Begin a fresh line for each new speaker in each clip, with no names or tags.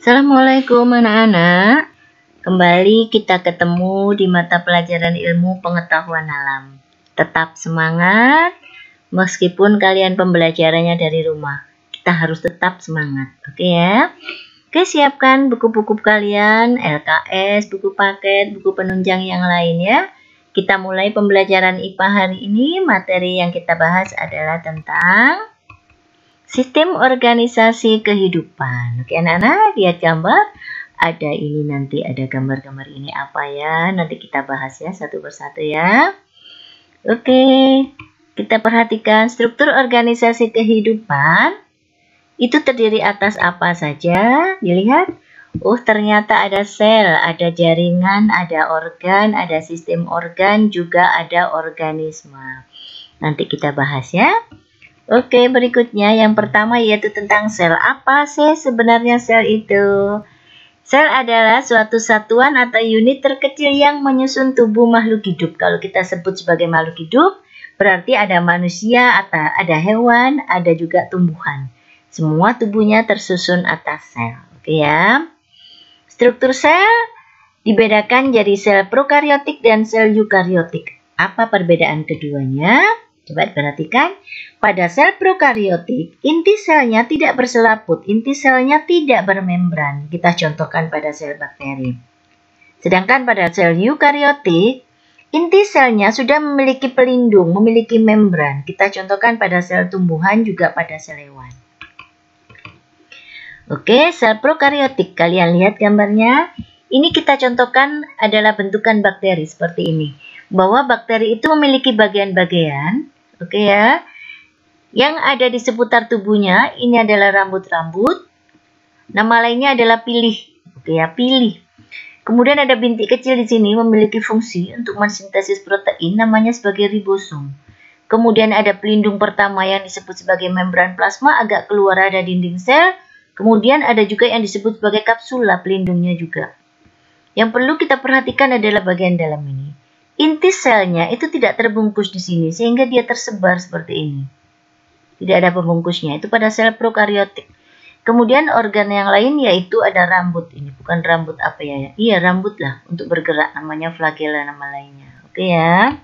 Assalamualaikum anak-anak. Kembali kita ketemu di mata pelajaran ilmu pengetahuan alam. Tetap semangat, meskipun kalian pembelajarannya dari rumah. Kita harus tetap semangat, oke ya? Oke, siapkan buku-buku kalian, LKS, buku paket, buku penunjang yang lain ya. Kita mulai pembelajaran IPA hari ini. Materi yang kita bahas adalah tentang sistem organisasi kehidupan. Oke anak-anak, lihat gambar. Ada ini nanti, ada gambar-gambar ini apa ya. Nanti kita bahas ya satu persatu ya. Oke, kita perhatikan struktur organisasi kehidupan. Itu terdiri atas apa saja? Dilihat. Oh, ternyata ada sel, ada jaringan, ada organ, ada sistem organ, juga ada organisme. Nanti kita bahas ya. Oke, berikutnya yang pertama yaitu tentang sel. Apa sih sebenarnya sel itu? Sel adalah suatu satuan atau unit terkecil yang menyusun tubuh makhluk hidup. Kalau kita sebut sebagai makhluk hidup, berarti ada manusia, atau ada hewan, ada juga tumbuhan. Semua tubuhnya tersusun atas sel. Oke ya. Struktur sel dibedakan jadi sel prokariotik dan sel eukariotik. Apa perbedaan keduanya? Coba perhatikan, pada sel prokariotik, inti selnya tidak berselaput, inti selnya tidak bermembran. Kita contohkan pada sel bakteri. Sedangkan pada sel eukariotik, inti selnya sudah memiliki pelindung, memiliki membran. Kita contohkan pada sel tumbuhan, juga pada sel hewan. Oke, sel prokariotik, kalian lihat gambarnya. Ini kita contohkan adalah bentukan bakteri seperti ini. Bahwa bakteri itu memiliki bagian-bagian, oke ya, yang ada di seputar tubuhnya. Ini adalah rambut-rambut. Nama lainnya adalah pilih, oke ya, pilih. Kemudian ada bintik kecil di sini memiliki fungsi untuk mensintesis protein, namanya sebagai ribosom. Kemudian ada pelindung pertama yang disebut sebagai membran plasma, agak keluar ada dinding sel. Kemudian ada juga yang disebut sebagai kapsula pelindungnya juga. Yang perlu kita perhatikan adalah bagian dalam ini. Inti selnya itu tidak terbungkus di sini, sehingga dia tersebar seperti ini. Tidak ada pembungkusnya, itu pada sel prokariotik. Kemudian organ yang lain yaitu ada rambut. Ini bukan rambut apa ya? Iya, rambut lah untuk bergerak, namanya flagella nama lainnya. Oke ya.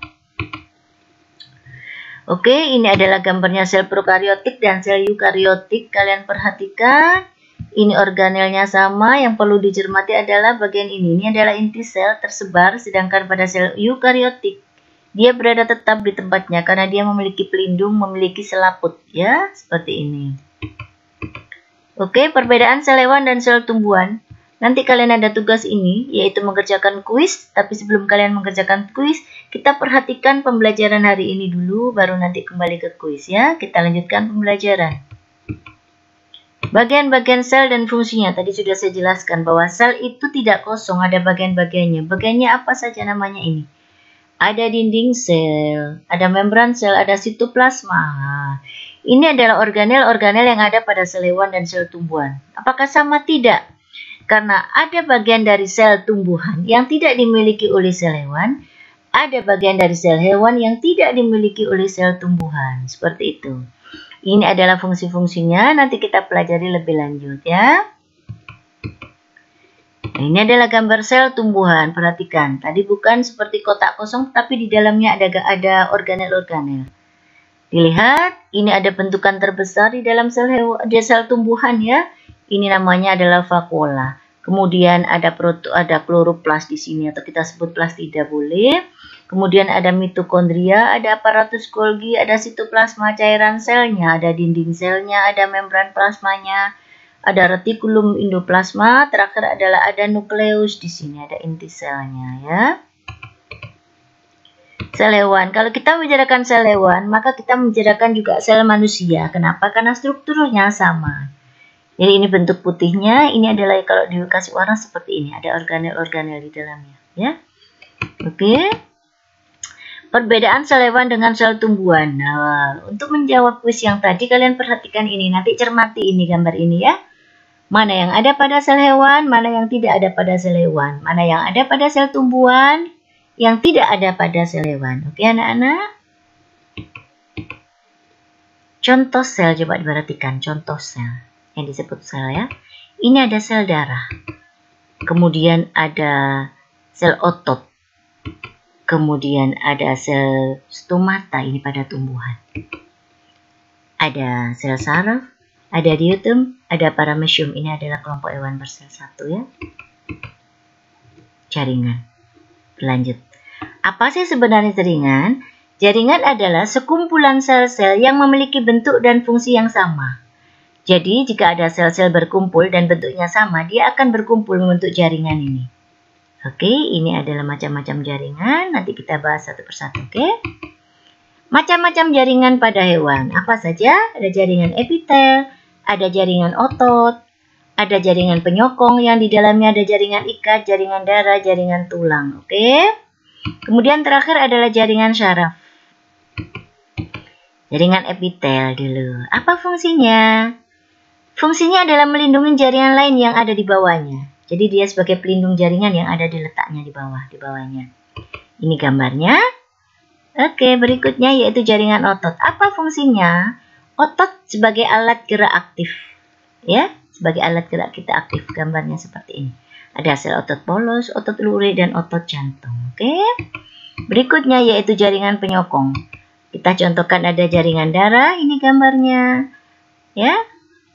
Oke, ini adalah gambarnya sel prokariotik dan sel eukariotik. Kalian perhatikan. Ini organelnya sama, yang perlu dicermati adalah bagian ini. Ini adalah inti sel tersebar, sedangkan pada sel eukariotik, dia berada tetap di tempatnya karena dia memiliki pelindung, memiliki selaput. Ya, seperti ini. Oke, perbedaan sel hewan dan sel tumbuhan. Nanti kalian ada tugas ini, yaitu mengerjakan kuis. Tapi sebelum kalian mengerjakan kuis, kita perhatikan pembelajaran hari ini dulu, baru nanti kembali ke kuis ya. Kita lanjutkan pembelajaran. Bagian-bagian sel dan fungsinya tadi sudah saya jelaskan bahwa sel itu tidak kosong, ada bagian-bagiannya. Bagiannya apa saja namanya ini? Ada dinding sel, ada membran sel, ada sitoplasma. Ini adalah organel-organel yang ada pada sel hewan dan sel tumbuhan. Apakah sama? Tidak. Karena ada bagian dari sel tumbuhan yang tidak dimiliki oleh sel hewan, ada bagian dari sel hewan yang tidak dimiliki oleh sel tumbuhan. Seperti itu. Ini adalah fungsi-fungsinya, nanti kita pelajari lebih lanjut ya. Nah, ini adalah gambar sel tumbuhan, perhatikan. Tadi bukan seperti kotak kosong, tapi di dalamnya ada organel-organel. Dilihat, ini ada bentukan terbesar di dalam sel tumbuhan ya. Ini namanya adalah vakuola. Kemudian ada kloroplas di sini, atau kita sebut plastida boleh. Kemudian ada mitokondria, ada aparatus Golgi, ada sitoplasma cairan selnya, ada dinding selnya, ada membran plasmanya, ada retikulum endoplasma, terakhir adalah ada nukleus di sini, ada inti selnya ya. Sel hewan. Kalau kita membicarakan sel hewan, maka kita membicarakan juga sel manusia. Kenapa? Karena strukturnya sama. Jadi ini bentuk putihnya, ini adalah kalau dikasih warna seperti ini, ada organel-organel di dalamnya ya. Oke. Perbedaan sel hewan dengan sel tumbuhan. Nah, untuk menjawab kuis yang tadi, kalian perhatikan ini. Nanti cermati ini gambar ini ya. Mana yang ada pada sel hewan, mana yang tidak ada pada sel hewan. Mana yang ada pada sel tumbuhan, yang tidak ada pada sel hewan. Oke anak-anak? Contoh sel, coba diperhatikan. Contoh sel yang disebut sel ya. Ini ada sel darah. Kemudian ada sel otot. Kemudian ada sel stomata, ini pada tumbuhan. Ada sel saraf, ada diatom, ada paramecium. Ini adalah kelompok hewan bersel 1 ya. Jaringan. Lanjut. Apa sih sebenarnya jaringan? Jaringan adalah sekumpulan sel-sel yang memiliki bentuk dan fungsi yang sama. Jadi, jika ada sel-sel berkumpul dan bentuknya sama, dia akan berkumpul membentuk jaringan ini. Oke, ini adalah macam-macam jaringan. Nanti kita bahas satu persatu, oke? Macam-macam jaringan pada hewan. Apa saja? Ada jaringan epitel, ada jaringan otot, ada jaringan penyokong yang di dalamnya ada jaringan ikat, jaringan darah, jaringan tulang, oke? Kemudian terakhir adalah jaringan syaraf. Jaringan epitel dulu. Apa fungsinya? Fungsinya adalah melindungi jaringan lain yang ada di bawahnya. Jadi dia sebagai pelindung jaringan yang ada di letaknya di bawahnya. Ini gambarnya. Oke, berikutnya yaitu jaringan otot. Apa fungsinya? Otot sebagai alat gerak aktif. Ya, sebagai alat gerak kita aktif. Gambarnya seperti ini. Ada sel otot polos, otot lurik, dan otot jantung. Oke. Berikutnya yaitu jaringan penyokong. Kita contohkan ada jaringan darah, ini gambarnya. Ya.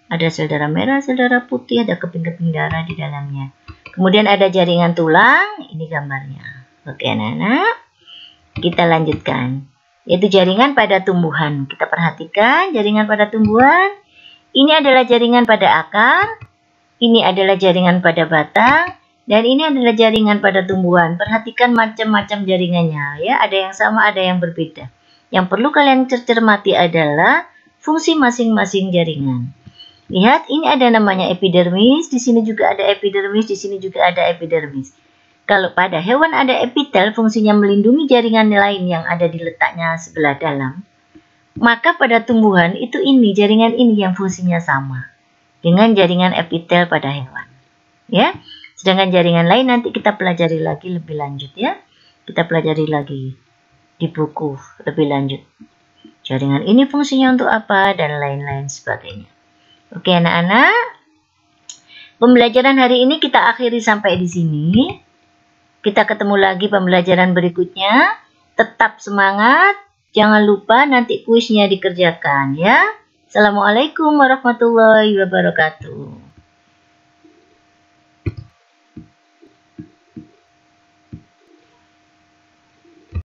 Ada sel darah merah, sel darah putih, ada keping-keping darah di dalamnya. Kemudian ada jaringan tulang, ini gambarnya. Oke anak-anak, kita lanjutkan. Yaitu jaringan pada tumbuhan. Kita perhatikan jaringan pada tumbuhan. Ini adalah jaringan pada akar, ini adalah jaringan pada batang, dan ini adalah jaringan pada tumbuhan. Perhatikan macam-macam jaringannya ya, ada yang sama, ada yang berbeda. Yang perlu kalian cermati adalah fungsi masing-masing jaringan. Lihat, ini ada namanya epidermis, di sini juga ada epidermis, di sini juga ada epidermis. Kalau pada hewan ada epitel, fungsinya melindungi jaringan lain yang ada di letaknya sebelah dalam. Maka pada tumbuhan itu jaringan ini yang fungsinya sama dengan jaringan epitel pada hewan. Ya, sedangkan jaringan lain nanti kita pelajari lagi lebih lanjut ya. Kita pelajari lagi di buku lebih lanjut. Jaringan ini fungsinya untuk apa dan lain-lain sebagainya. Oke anak-anak, pembelajaran hari ini kita akhiri sampai di sini. Kita ketemu lagi pembelajaran berikutnya. Tetap semangat, jangan lupa nanti kuisnya dikerjakan ya. Assalamualaikum warahmatullahi wabarakatuh.